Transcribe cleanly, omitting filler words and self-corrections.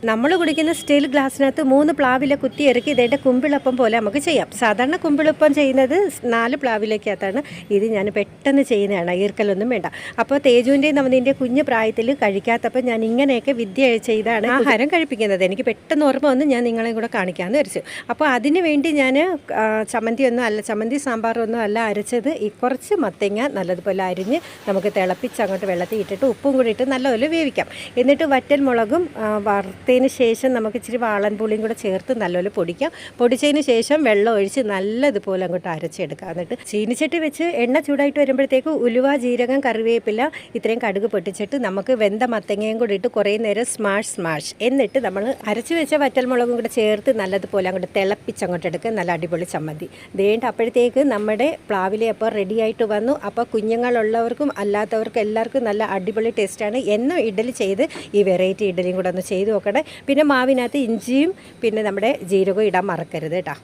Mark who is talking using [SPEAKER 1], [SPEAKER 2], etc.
[SPEAKER 1] നമ്മൾ കുടിക്കുന്ന സ്റ്റീൽ ഗ്ലാസ്സിനകത്ത് 3 പ്ലാവില കുത്തി ഇറക്കി ഇതേൻ്റെ കുമ്പിളപ്പം പോലെ നമുക്ക് ചെയ്യാം. സാധാരണ കുമ്പിളപ്പം ചെയ്യുന്നത് 4 പ്ലാവിലേക്കകത്താണ്. ഇത് ഞാൻ പെട്ടെന്ന് ചെയ്യുന്നതാണ്, ഈർക്കലൊന്നും വേണ്ട. അപ്പോൾ തേജുവിൻ്റെയും നവനീൻ്റെ കുഞ്ഞു പ്രായത്തിൽ കഴിക്കാത്തപ്പോൾ ഞാൻ ഇങ്ങനെയൊക്കെ വിദ്യ ചെയ്താണ് ആഹാരം കഴിപ്പിക്കുന്നത്. എനിക്ക് പെട്ടെന്ന് ഓർമ്മ വന്ന് ഞാൻ നിങ്ങളെയും കൂടെ കാണിക്കാമെന്ന് വരച്ചു. അപ്പോൾ അതിന് വേണ്ടി ഞാൻ ചമ്മന്തി സാമ്പാറൊന്നും അല്ല അരച്ചത്. ഈ കുറച്ച് മത്തങ്ങ നല്ലതുപോലെ അരിഞ്ഞ് നമുക്ക് തിളപ്പിച്ച് അങ്ങോട്ട് വെള്ളത്തിൽ ഇട്ടിട്ട് ഉപ്പും കൂടി ഇട്ട് നല്ലപോലെ വേവിക്കാം. എന്നിട്ട് വറ്റൽ മുളകും വറുത്തതിന് ശേഷം നമുക്ക് ഇച്ചിരി വാളൻ പുളിയും കൂടെ ചേർത്ത് നല്ലപോലെ പൊടിക്കാം. പൊടിച്ചതിന് ശേഷം വെള്ളം ഒഴിച്ച് നല്ലതുപോലെ അങ്ങോട്ട് അരച്ചെടുക്കാം. എന്നിട്ട് ചീനിച്ചട്ടി വെച്ച് എണ്ണ ചൂടായിട്ട് വരുമ്പോഴത്തേക്ക് ഉലുവ, ജീരകം, കറിവേപ്പില ഇത്രയും കടുക് പൊട്ടിച്ചിട്ട് നമുക്ക് വെന്ത മത്തങ്ങയും കൂടി ഇട്ട് കുറേ നേരം സ്മാഷ് എന്നിട്ട് നമ്മൾ അരച്ച് വെച്ച വറ്റൽമുളകും കൂടെ ചേർത്ത് നല്ലതുപോലെ അങ്ങോട്ട് തിളപ്പിച്ച് അങ്ങോട്ട് എടുക്കുക. നല്ല അടിപൊളി ചമ്മന്തി വേണ്ട. അപ്പോഴത്തേക്ക് നമ്മുടെ പ്ലാവിലെ അപ്പോൾ റെഡി ആയിട്ട് വന്നു. അപ്പോൾ കുഞ്ഞുങ്ങളുള്ളവർക്കും അല്ലാത്തവർക്കും എല്ലാവർക്കും നല്ല അടിപൊളി ടേസ്റ്റാണ്. എന്നും ഇഡലി ചെയ്ത് ഈ വെറൈറ്റി ഇഡലിയും കൂടെ ഒന്ന് ചെയ്ത് നോക്കണേ. പിന്നെ മാവിനകത്ത് ഇഞ്ചിയും പിന്നെ നമ്മുടെ ജീരകവും ഇടാൻ മറക്കരുത് കേട്ടോ.